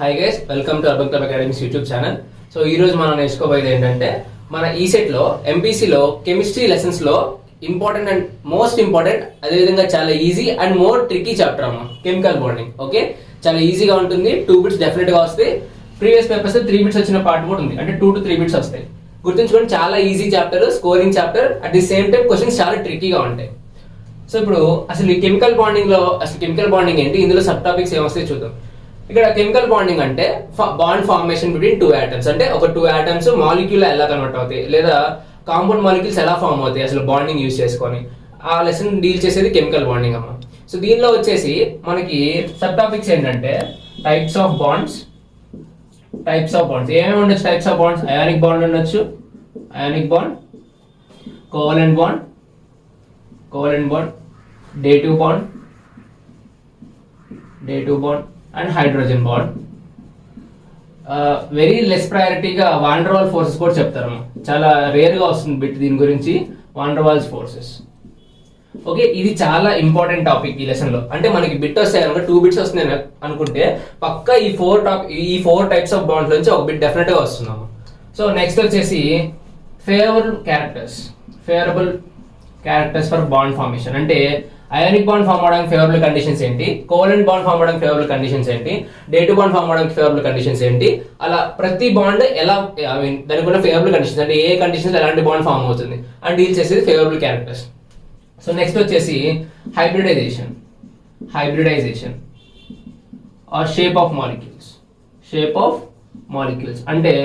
Hi guys, welcome to urban club academies YouTube channel. So ఈ రోజు మనం నేర్చుకోబోయేది ఏంటంటే మన ఈసెట్లో ఎంపీసీలో కెమిస్ట్రీ లెసన్స్లో ఇంపార్టెంట్ అండ్ మోస్ట్ ఇంపార్టెంట్, అదేవిధంగా చాలా easy and more tricky chapter అమ్మా, కెమికల్ బాండింగ్. ఓకే, చాలా ఈజీగా ఉంటుంది. 2 బిట్స్ డెఫినెట్గా వస్తాయి. ప్రీవియస్ పేపర్స్ 3 బిట్స్ వచ్చిన పార్ట్ కూడా ఉంది, అంటే 2 to 3 బిట్స్ వస్తాయి. గుర్తుంచుకోండి, చాలా easy chapter, scoring chapter, at the same time questions చాలా ట్రిక్కీగా ఉంటాయి. సో ఇప్పుడు అసలు ఈ కెమికల్ బాండింగ్ ఏంటి, ఇందులో సబ్ టాపిక్స్ ఏమొస్తాయి చూద్దాం. ఇక్కడ కెమికల్ బాండింగ్ అంటే బాండ్ ఫార్మేషన్ బిట్వీన్ 2 ఆటమ్స్. అంటే ఒక 2 ఆటమ్స్ మాలిక్యూల్ ఎలా కన్వర్ట్ అవుతాయి, లేదా కాంపౌండ్ మాలిక్యూల్స్ ఎలా ఫామ్ అవుతాయి అసలు బాండింగ్ యూజ్ చేసుకొని, ఆ లెసన్ డీల్ చేసేది కెమికల్ బాండింగ్ అమ్మ. సో దీనిలో వచ్చేసి మనకి సబ్ టాపిక్స్ ఏంటంటే టైప్స్ ఆఫ్ బాండ్స్. ఏమేమి ఉండొచ్చు types of bonds? Ionic bond ఉండొచ్చు, ionic bond, covalent bond, dative bond and hydrogen bond. Very less ప్రయారిటీగా వాన్ డెర్ వాల్ ఫోర్సెస్ కూడా చెప్తారు. చాలా రేర్ గా వస్తుంది బిట్ దీని గురించి, van der Waals forces. Okay, ఇది చాలా ఇంపార్టెంట్ టాపిక్ ఈ లెసన్ లో. అంటే మనకి బిట్ వస్తాయి కనుక 2 బిట్స్ వస్తున్నాయి అనుకుంటే పక్కా ఈ 4 టైప్స్ ఆఫ్ బాండ్స్ నుంచి ఒక బిట్ డెఫినెట్ గా వస్తున్నాము. సో నెక్స్ట్ వచ్చేసి favourable characters for bond formation. అంటే అయానిక్ బాండ్ ఫామ్ అవడానికి ఫేవరబుల్ కండిషన్స్ ఏంటి, కోవలెంట్ బాండ్ ఫామ్ అవడానికి ఫేవరబుల్ కండిషన్స్ ఏంటి, డేటివ్ బాండ్ ఫామ్ అవడానికి ఫేవరబుల్ కండిషన్స్ ఏంటి, అలా ప్రతి బాండ్ ఎలా దానికి ఉన్న ఫేవరబుల్ కండిషన్స్, అంటే ఏ కండిషన్స్ ఎలాంటి బాండ్ ఫామ్ అవుతుంది అని డీల్ చేసేది ఫేవరబుల్ క్యారెక్టర్స్. సో నెక్స్ట్ వచ్చేసి hybridization or shape of molecules. అంటే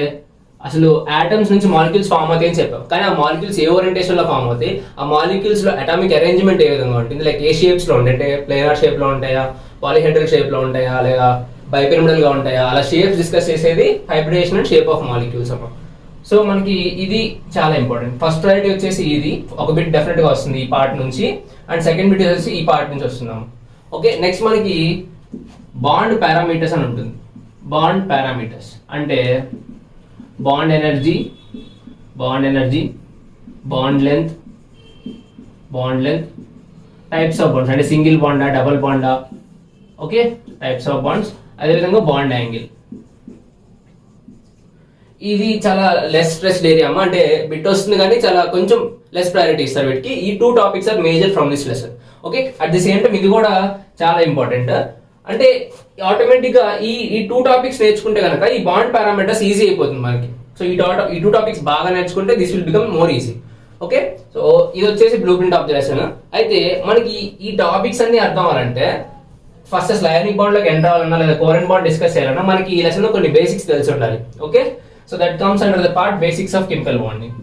అసలు ఆటమ్స్ నుంచి మాలిక్యూల్స్ ఫామ్ అవుతాయి అని చెప్పాం, కానీ ఆ మాలిక్యూల్స్ ఏ ఓరియంటేషన్ లో ఫామ్ అవుతాయి, ఆ మాలిక్యూల్స్ లో అటామిక్ అరేంజ్మెంట్ ఏ విధంగా ఉంటుంది, లైక్ ఏ షేప్స్ లో ఉంటాయి, అంటే ప్లేనార్ షేప్ లో ఉంటాయా, పాలిహెడ్రల్ షేప్ లో ఉంటాయా, లేదా బైపిరమిడల్ గా ఉంటాయా, అలా షేప్స్ డిస్కస్ చేసేది hybridisation and shape of molecules అమ్మ. సో మనకి ఇది చాలా ఇంపార్టెంట్. ఫస్ట్ ప్రయారిటీ వచ్చేసి ఇది ఒక బిట్ డెఫినెట్ గా వస్తుంది ఈ పార్ట్ నుంచి, అండ్ సెకండ్ బిట్ వచ్చేసి ఈ పార్ట్ నుంచి వస్తున్నాము. ఓకే, నెక్స్ట్ మనకి బాండ్ పారామీటర్స్ అని ఉంటుంది. బాండ్ పారామీటర్స్ అంటే bond energy, bond length, types of bonds, అంటే సింగిల్ బాండా, డబుల్ బాండా. ఓకే, టైప్స్ ఆఫ్ బాండ్స్, అదేవిధంగా బాండ్ యాంగిల్. ఇది చాలా లెస్ స్ట్రెస్డ్ ఏరియా అమ్మా, అంటే బిట్ వస్తుంది కానీ చాలా కొంచెం లెస్ ప్రయారిటీ ఇస్తారు వీటికి. ఈ 2 topics are major from this lesson. Okay, at the same time ఇది కూడా చాలా ఇంపార్టెంట్. అంటే ఆటోమేటిక్ గా ఈ 2 టాపిక్స్ నేర్చుకుంటే కనుక ఈ బాండ్ పారామీటర్స్ ఈజీ అయిపోతుంది మనకి. సో ఈ 2 టాపిక్స్ బాగా నేర్చుకుంటే this will become more easy. Okay, so ఇది వచ్చేసి blue print of the lesson. అయితే మనకి ఈ టాపిక్స్ అన్ని అర్థం అవ్వాలంటే ఫస్ట్ అసలు అయానిక్ బాండ్ లోకి ఎంటర్ అవ్వాలన్నా, లేదా కోవలెంట్ బాండ్ డిస్కస్ చేయాలన్నా మనకి ఈ లెసన్ లో కొన్ని బేసిక్స్ తెలిసి ఉండాలి. Okay, so that comes under the part basics of chemical bonding.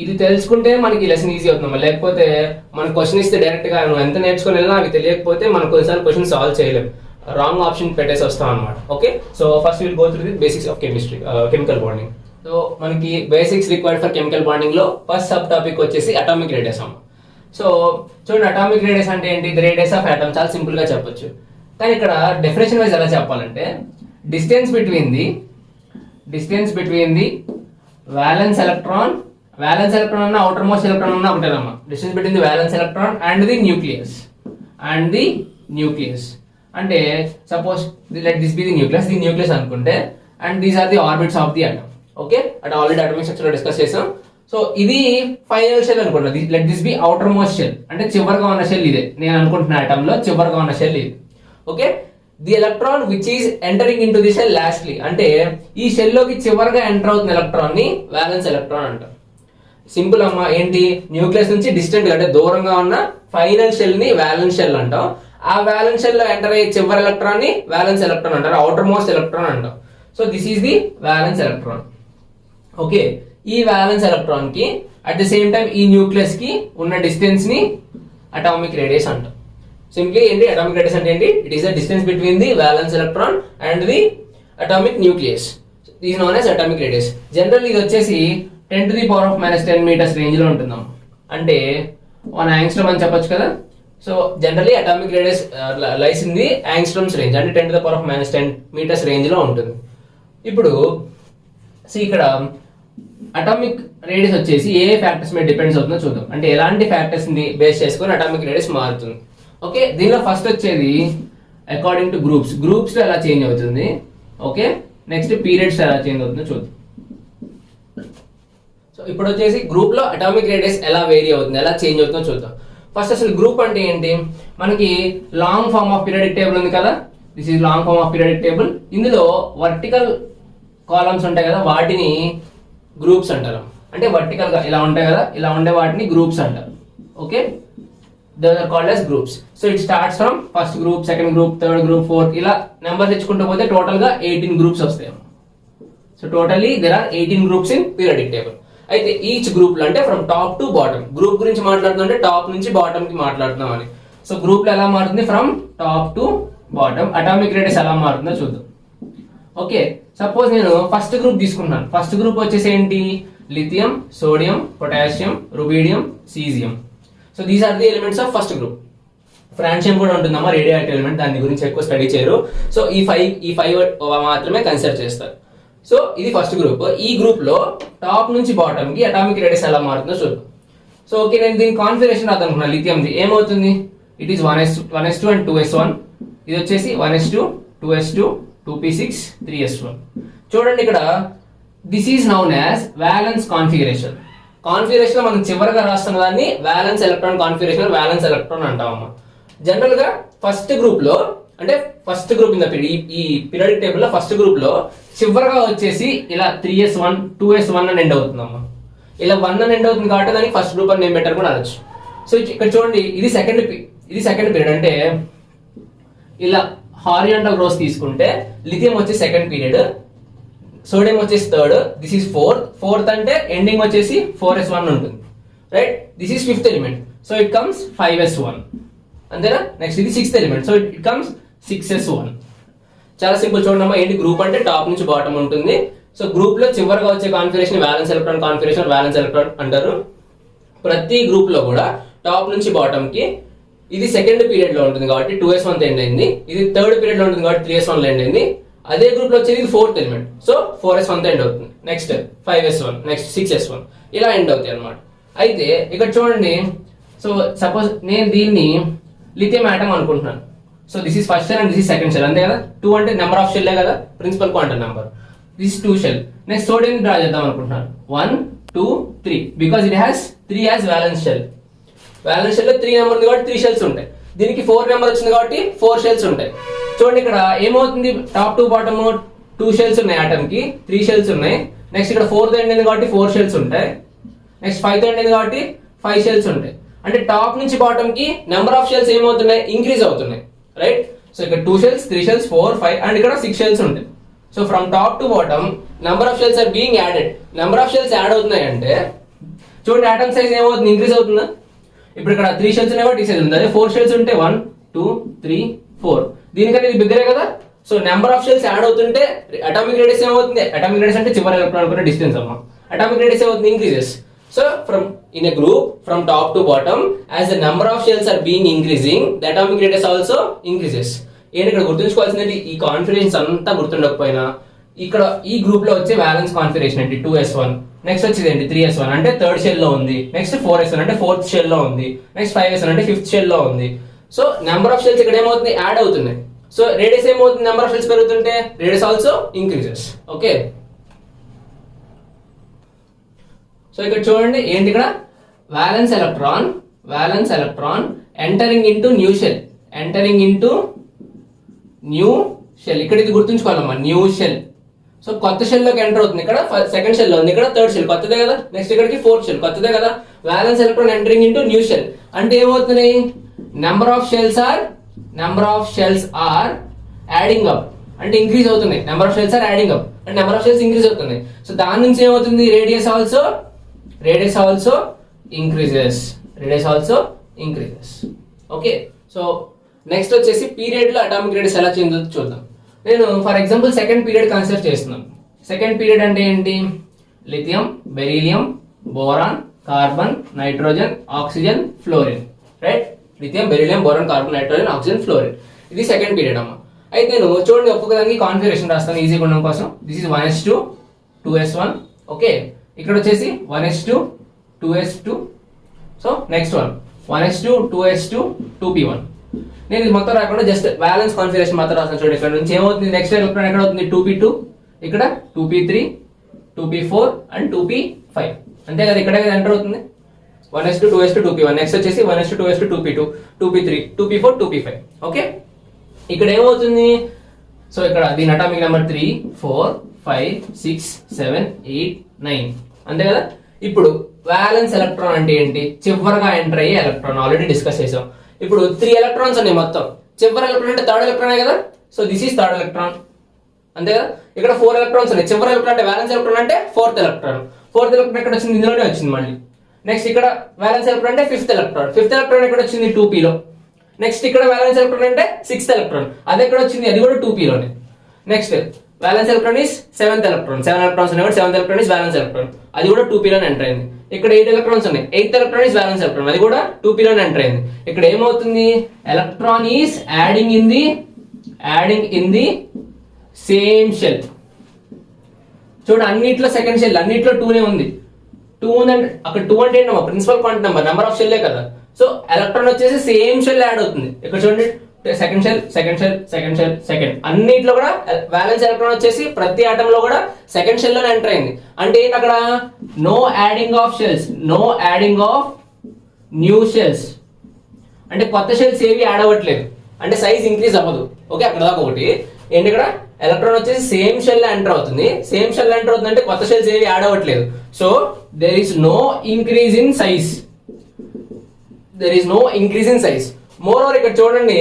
ఇది తెలుసుకుంటే మనకి లెసన్ ఈజీ అవుతుంది. లేకపోతే మన క్వశ్చన్ ఇస్తే డైరెక్ట్ గా నువ్వు ఎంత నేర్చుకుని వెళ్ళినా అవి తెలియకపోతే మనం కొన్నిసార్లు క్వశ్చన్ సాల్వ్ చేయలేం, రాంగ్ ఆప్షన్ పెట్టేసి వస్తాం అనమాట. Okay, so first will go through the basics of chemical bonding. So మనకి basics required for chemical bonding లో ఫస్ట్ సబ్ టాపిక్ వచ్చేసి అటామిక్ రేడియస్ అమ్మ. సో చూడండి, అటామిక్ రేడియస్ అంటే ఏంటి? ది రేడియస్ ఆఫ్ ఆటమ్, చాలా సింపుల్ గా చెప్పొచ్చు. కానీ ఇక్కడ డెఫినేషన్ వైజ్ ఎలా చెప్పాలంటే distance between the valence electron అన్న అవుటర్ మోస్ట్ ఎలక్ట్రాన్ అన్న ఒకటేనమ్మా. Distance between the valence electron and the nucleus. అంటే suppose let this be the nucleus అనుకుంటే, and these are the orbits of the atom. Okay, అంటే already atomic structure లో discuss చేసాం. So ఇది final shell అనుకుంటా. Let this be outermost shell, అంటే చివరిగా ఉన్న షెల్ ఇదే. నేను అనుకుంటున్న ఆటమ్ లో చివరిగా ఉన్న షెల్ ఇది. Okay, the electron which is entering in to the shell lastly, అంటే ఈ షెల్ లోకి చివరిగా ఎంటర్ అవుతున్న ఎలక్ట్రాన్ ని వ్యాలెన్స్ ఎలక్ట్రాన్ అంటారు. సింపుల్ అమ్మా, ఏంటి? న్యూక్లియస్ నుంచి డిస్టెంట్ అంటే దూరంగా ఉన్న ఫైనల్ షెల్ ని వ్యాలెన్స్ షెల్ అంటాం. ఆ వ్యాలెన్స్ షెల్ లో ఎంటర్ అయ్యే చివరి ఎలక్ట్రాన్ ని వ్యాలెన్స్ ఎలక్ట్రాన్ అంటారు, అవుటర్ మోస్ట్ ఎలక్ట్రాన్ అంటాం. So this is the valence electron. Okay, ఈ వ్యాలెన్స్ ఎలక్ట్రాన్ కి అట్ ది సేమ్ టైం ఈ న్యూక్లియస్ కి ఉన్న డిస్టెన్స్ ని అటామిక్ రేడియస్ అంటాం. సింప్లీ ఏంటి అటామిక్ రేడియస్ అంటే ఏంటి? It is the distance between the valence electron and the atomic nucleus. Is known as atomic radius. General ఇది వచ్చేసి 10 to the power of minus 10 meters range లో ఉంటుందాం, అంటే 1 angstrom అని చెప్పొచ్చు కదా. So generally atomic radius lies in the angstroms range, అంటే 10 to the power of minus 10 meters range లో ఉంటుంది. ఇప్పుడు ఇక్కడ అటామిక్ రేడియస్ వచ్చేసి ఏ ఫ్యాక్టర్స్ మీద డిపెండ్స్ అవుతుందో చూద్దాం. అంటే ఎలాంటి ఫ్యాక్టర్స్ ని బేస్ చేసుకొని అటామిక్ రేడియస్ మారుతుంది. ఓకే, దీనిలో ఫస్ట్ వచ్చేది అకార్డింగ్ టు గ్రూప్స్ లో ఎలా చేంజ్ అవుతుంది. ఓకే, నెక్స్ట్ పీరియడ్స్ ఎలా చేంజ్ అవుతుందో చూద్దాం. సో ఇప్పుడు వచ్చేసి గ్రూప్ లో అటామిక్ రేడియస్ ఎలా వేరీ అవుతుంది, ఎలా చేంజ్ అవుతుందో చూద్దాం. ఫస్ట్ అసలు గ్రూప్ అంటే ఏంటి? మనకి long form of periodic table ఉంది కదా, this is long form of periodic table. ఇందులో వర్టికల్ కాలమ్స్ ఉంటాయి కదా, వాటిని గ్రూప్స్ అంటారు. అంటే వర్టికల్ గా ఇలా ఉంటాయి కదా, ఇలా ఉండే వాటిని గ్రూప్స్ అంటారు. Okay, those are called as groups. So it starts from first group, second group, third group, fourth, ఇలా నెంబర్ తెచ్చుకుంటూ పోతే టోటల్ గా 18 గ్రూప్స్ వస్తాయి. So totally there are 18 groups in periodic table. అయితే ఈచ్ గ్రూప్ లో అంటే from top to bottom, group గురించి మాట్లాడుతున్నాం అంటే టాప్ నుంచి బాటమ్ కి మాట్లాడుతున్నాం అని. సో గ్రూప్ లో ఎలా మారుతుంది? From top to bottom. Atomic radius ఎలా మారుతుందో చూద్దాం. ఓకే, సపోజ్ నేను ఫస్ట్ గ్రూప్ తీసుకున్నాను. ఫస్ట్ గ్రూప్ వచ్చేసి ఏంటి? Lithium, sodium, potassium, rubidium, caesium. So these are the elements of first group. Francium కూడా ఉంటుందమ్మా, రేడియో యాక్టివ్ ఎలిమెంట్, దాని గురించి ఎక్కువ స్టడీ చేయరు. సో ఈ ఫైవ్ మాత్రమే కన్సిడర్ చేస్తారు. సో ఇది ఫస్ట్ గ్రూప్. ఈ గ్రూప్ లో టాప్ నుంచి బాటమ్ కి అటామిక్ రేడియస్ ఎలా మారుతుందో చూద్దాం. సో ఓకే, నేను దీని కాన్ఫిగరేషన్ రాదనుకున్నాను. లిథియంది ఏమవుతుంది? It is 1s2 and 2s1. ఇది వచ్చేసి 1s2, 2s2, 2p6, 3s1. చూడండి ఇక్కడ, this is known as valence configuration. Configuration లో మనం చివరిగా రాస్తున్న దాన్ని valence electron configuration, valence electron అంటామమ్మా. జనరల్ గా ఫస్ట్ గ్రూప్ లో, అంటే ఫస్ట్ గ్రూప్ ఇన్ ద ఈ పీరియాడిక్ టేబుల్ లో ఫస్ట్ గ్రూప్ లో చివరిగా వచ్చేసి ఇలా 3s1, 2s1 అని ఎండ్ అవుతుందమ్మా. ఇలా 1 అని ఎండ్ అవుతుంది కాబట్టి దానికి ఫస్ట్ గ్రూప్ అని నేమ్ పెట్టారు కూడా అనొచ్చు. సో ఇక్కడ చూడండి, ఇది సెకండ్ పీరియడ్. అంటే ఇలా హారిజాంటల్ రోస్ తీసుకుంటే లిథియం వచ్చి సెకండ్ పీరియడ్, సోడియం వచ్చేసి థర్డ్, దిస్ ఈస్ ఫోర్త్ అంటే ఎండింగ్ వచ్చేసి 4s1 ఉంటుంది, right? This is fifth element, so it comes 5s1, అంతేనా? నెక్స్ట్ ఇది sixth element, so it comes 6s1. చాలా సింపుల్. చూడమ్మా, ఏంటి గ్రూప్ అంటే టాప్ నుంచి బాటమ్ ఉంటుంది. సో గ్రూప్ లో చివరిగా వచ్చే configuration valence electron configuration, valence electron అంటారు. ప్రతి గ్రూప్ లో కూడా టాప్ నుంచి బాటమ్ కి ఇది సెకండ్ పీరియడ్ లో ఉంటుంది కాబట్టి 2s1 ఎండ్ అయింది, ఇది థర్డ్ పీరియడ్ లో ఉంటుంది కాబట్టి 3s1 లో ఎండ్ అయింది. అదే గ్రూప్ లో వచ్చేది ఫోర్త్ ఎలిమెంట్, సో 4s1 తో ఎండ్ అవుతుంది. నెక్స్ట్ 5s1, నెక్స్ట్ 6s1, ఇలా ఎండ్ అవుతాయి అనమాట. అయితే ఇక్కడ చూడండి, సో సపోజ్ నేను దీన్ని లిథియం ఆటం అనుకుంటున్నాను. So this is first shell and this is second shell, అంతే కదా? 2 అంటే నెంబర్ ఆఫ్ షెల్ కదా, principal quantum number. This is 2 shell. Next sodium draw చేద్దాం అనుకుంటున్నాను. 1, 2, 3 because it has 3 as valence shell. Valence shell లో 3 number ఉంది కాబట్టి 3 shells ఉంటాయి. దీనికి 4 నెంబర్ వచ్చింది కాబట్టి 4 షెల్స్ ఉంటాయి. చూడండి ఇక్కడ ఏమవుతుంది, టాప్ టు బాటమ్ 2 షెల్స్ ఉన్నాయి, ఆటమ్ కి 3 షెల్స్ ఉన్నాయి. నెక్స్ట్ ఇక్కడ 4 తో ఎండ్ అయింది కాబట్టి 4 షెల్స్ ఉంటాయి. నెక్స్ట్ 5 తో ఎండ్ అయింది కాబట్టి 5 షెల్స్ ఉంటాయి. అంటే టాప్ నుంచి బాటమ్ కి నెంబర్ ఆఫ్ షెల్స్ ఏమవుతున్నాయి? ఇంక్రీజ్ అవుతున్నాయి, రైట్? సో ఇక్కడ 2 షెల్స్, 3 షెల్స్, 4, 5 అండ్ ఇక్కడ 6 షెల్స్ ఉంటాయి. So from top to bottom number of shells are being added. Number of shells add అవుతున్నాయి అంటే చూడండి, ఆటమ్ సైజ్ ఏమవుతుంది? ఇంక్రీజ్ అవుతుందా? ఇప్పుడు ఇక్కడ 3 షెల్స్ ఉన్నాయి కాబట్టి 6 షెల్స్ ఉంది. అదే 4 షెల్స్ ఉంటే 1, 2, 3, 4, దీనికంటే ఇది బిగ్గరే కదా. So number of shells add అవుతుంటే అటామిక్ రేడియస్ ఏమవుతుంది? అటామిక్ రేడియస్ అంటే చివరి ఎలక్ట్రాన్ అనుకునే డిస్టెన్స్ అమ్మా. అటామిక్ రేడియస్ ఏమవుతుంది? Increases. So in a group from top to bottom, as the number of shells are being increasing, the atomic radius also increases. ఏంటి ఇక్కడ గుర్తుంచుకోవాల్సింది, ఈ కాన్ఫిగరేషన్స్ అంతా గుర్తుండకపోయినా ఇక్కడ ఈ గ్రూప్ లో వచ్చే వ్యాలెన్స్ కాన్ఫిగరేషన్ ఏంటి? 2s1. నెక్స్ట్ వచ్చేది ఏంటి? 3s1 అంటే థర్డ్ షెల్ లో ఉంది. నెక్స్ట్ 4s1 అంటే ఫోర్త్ షెల్ లో ఉంది. నెక్స్ట్ 5s1 అంటే ఫిఫ్త్ షెల్ లో ఉంది. సో నెంబర్ ఆఫ్ షెల్స్ ఇక్కడ ఏమవుతుంది? యాడ్ అవుతున్నాయి. సో రేడియస్ ఏమవుతుంది? నెంబర్ ఆఫ్ షెల్స్ పెరుగుతుంటే radius also increases. Okay, so ఇక్కడ చూడండి, ఏంటి ఇక్కడ valence electron entering into new shell. ఇక్కడ ఇది గుర్తుంచుకోవాలమ్మా, న్యూ షెల్. సో కొత్త షెల్ లోకి ఎంటర్ అవుతుంది. ఇక్కడ సెకండ్ షెల్ లో ఉంది, ఇక్కడ థర్డ్ షెల్ కొత్తదే కదా. నెక్స్ట్ ఇక్కడికి ఫోర్త్ షెల్ కొత్తదే కదా. Valence electron entering into new shell అంటే ఏమవుతున్నాయి? Number of shells are adding up అంటే ఇంక్రీజ్ అవుతున్నాయి. Number of shells are adding up అంటే నెంబర్ ఆఫ్ షెల్స్ ఇంక్రీజ్ అవుతున్నాయి. సో దాని నుంచి ఏమవుతుంది? Radius also increases. Okay, so next వచ్చేసి పీరియడ్ లో అటామిక్ రేడియస్ ఎలా చేంజ్ అవుతుందో చూద్దాం. నేను for example second period consider చేస్తున్నాను. సెకండ్ పీరియడ్ అంటే ఏంటి? Lithium, beryllium, boron, carbon, nitrogen, oxygen, fluorine, right? Lithium, beryllium, boron, carbon, nitrogen, oxygen, fluorine, ఇది సెకండ్ పీరియడ్ అమ్మా. అయితే నేను చూడండి ఒక్కొక్కదానికి కాన్ఫిగరేషన్ రాస్తాను ఈజీగా ఉండడం కోసం. This is 1s2, 2s1. Okay, ఇక్కడ వచ్చేసి 1s2, 2s2. So next 1s2, 2s2, 2p1. నేను ఇది మొత్తం రాకుండా జస్ట్ బ్యాలెన్స్ కాన్ఫిగరేషన్ మాత్రం రాస్తాను. చూడండి ఇక్కడ నుంచి ఏమవుతుంది, నెక్స్ట్ ఎలక్ట్రాన్ ఎక్కడ అవుతుంది 2p2, ఇక్కడ 2p3, 2p4 అండ్ 2p5. అంతే కదా, ఇక్కడే కదా ఎంటర్ అవుతుంది. 1s2 2s2 2p1, నెక్స్ట్ వచ్చేసి 1s2 2s2 2p2 2p3 2p4 2p5. Okay, ఇక్కడ ఏమవుతుంది, సో ఇక్కడ దీని అటామిక్ నెంబర్ 3 4 5 6 7 8 9. అంతే కదా. ఇప్పుడు వ్యాలెన్స్ ఎలక్ట్రాన్ అంటే ఏంటి, చివరిగా ఎంటర్ అయ్యే ఎలక్ట్రాన్. ఆల్రెడీ డిస్కస్ చేసాం. ఇప్పుడు 3 ఎలక్ట్రాన్స్ ఉన్నాయి మొత్తం. చివరి ఎలక్ట్రాన్ అంటే థర్డ్ ఎలక్ట్రానే కదా, so this is third electron. అంతే కదా. ఇక్కడ 4 ఎలక్ట్రాన్స్ ఉన్నాయి. చివరి ఎలక్ట్రాన్ అంటే వ్యాలెన్స్ ఎలక్ట్రాన్ అంటే ఫోర్త్ ఎలక్ట్రాన్. ఫోర్త్ ఎలక్ట్రాన్ ఎక్కడ వచ్చింది, ఇందులోనే వచ్చింది మళ్ళీ. నెక్స్ట్ ఇక్కడ వ్యాలెన్స్ ఎలక్ట్రాన్ అంటే ఫిఫ్త్ ఎలక్ట్రాన్. ఫిఫ్త్ ఎలక్ట్రాన్ ఎక్కడ వచ్చింది 2p లో. నెక్స్ట్ ఇక్కడ వ్యాలెన్స్ ఎలక్ట్రాన్ అంటే సిక్స్త్ ఎలక్ట్రాన్, అది ఎక్కడ వచ్చింది, అది కూడా 2p లోనే. Next valence electron is seventh electron. 7 electrons ఉన్నాయి, seventh electron is valence electron, అది కూడా 2p లోనే ఎంటర్ అయింది. ఇక్కడ 8 ఎలక్ట్రాన్స్ ఉన్నాయి, eighth electron is valence electron, అది కూడా 2p లోనే ఎంటర్ అయింది. ఇక్కడ ఏమవుతుంది, electron is adding in the same shell. చూడండి అన్నిట్లో సెకండ్ షెల్, అన్నిట్లో 2నే ఉంది. 2 ఉందంటే అక్కడ 2 అంటే ఏంటమ్మా, ప్రిన్సిపల్ క్వాంటం నెంబర్ ఆఫ్ షెల్లే కదా. సో ఎలక్ట్రాన్ వచ్చేసి సేమ్ షెల్ యాడ్ అవుతుంది. ఇక్కడ చూడండి second shell second shell second shell second, అన్నిట్లో కూడా వ్యాలెన్స్ ఎలక్ట్రాన్ వచ్చేసి ప్రతి ఆటమ్ లో కూడా సెకండ్ షెల్ లోనే ఎంటర్ అయింది. అంటే ఏంటి అక్కడ, no adding of shells, no adding of new shells. అంటే కొత్త షెల్స్ ఏవి యాడ్ అవ్వట్లేదు, అంటే సైజ్ ఇంక్రీజ్ అవ్వదు. ఓకే, అక్కడ దాకా ఒకటి ఏంటి, ఇక్కడ ఎలక్ట్రాన్ వచ్చేసి సేమ్ షెల్ లో ఎంటర్ అవుతుంది. సేమ్ షెల్ లో ఎంటర్ అవుతుంది అంటే కొత్త షెల్స్ ఏవి యాడ్ అవ్వట్లేదు. So there is no increase in size, moreover ఇక్కడ చూడండి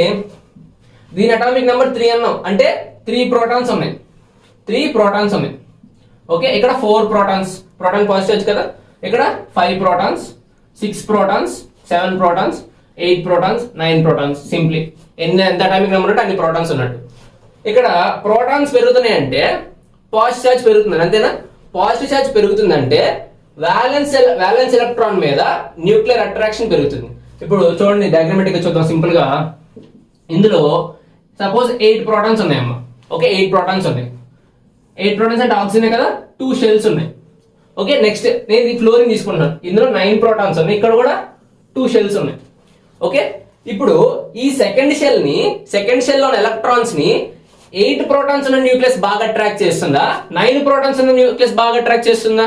దీని అటామిక్ నెంబర్ 3 అన్నాం, అంటే 3 ప్రోటాన్స్ ఉన్నాయి. ఓకే, ఇక్కడ 4 ప్రోటాన్స్, ప్రోటాన్ పాజిటివ్ కదా. ఇక్కడ 5 protons, 6 protons, 7 protons, 8 protons, 9 protons. Simply ఎంత అటామిక్ నెంబర్ ఉంటే అన్ని ప్రోటాన్స్ ఉన్నట్టు. ఇక్కడ ప్రోటాన్స్ పెరుగుతున్నాయి అంటే పాజిటివ్ ఛార్జ్ పెరుగుతుంది, అంతేనా. పాజిటివ్ ఛార్జ్ పెరుగుతుందంటే వ్యాలెన్స్ ఎలక్ట్రాన్ మీద న్యూక్లియర్ అట్రాక్షన్ పెరుగుతుంది. ఇప్పుడు చూడండి డయాగ్రమాటిక్ గా చూద్దాం సింపుల్ గా. ఇందులో సపోజ్ 8 ప్రోటాన్స్ ఉన్నాయమ్మా. ఓకే, 8 ప్రోటాన్స్ ఉన్నాయి. 8 ప్రోటాన్స్ అంటే ఆక్సిజన్ కదా, 2 షెల్స్ ఉన్నాయి. ఓకే, నెక్స్ట్ నేను ఈ ఫ్లోరిన్ తీసుకుంటున్నాను. ఇందులో 9 ప్రోటాన్స్ ఉన్నాయి, ఇక్కడ కూడా 2 షెల్స్ ఉన్నాయి. ఓకే, ఇప్పుడు ఈ సెకండ్ షెల్ లో ఉన్న ఎలక్ట్రాన్స్ ని 8 ప్రోటాన్స్ ఉన్న న్యూక్లియస్ బాగా అట్రాక్ట్ చేస్తుందా, 9 ప్రోటాన్స్ ఉన్న న్యూక్లియస్ బాగా అట్రాక్ట్ చేస్తుందా?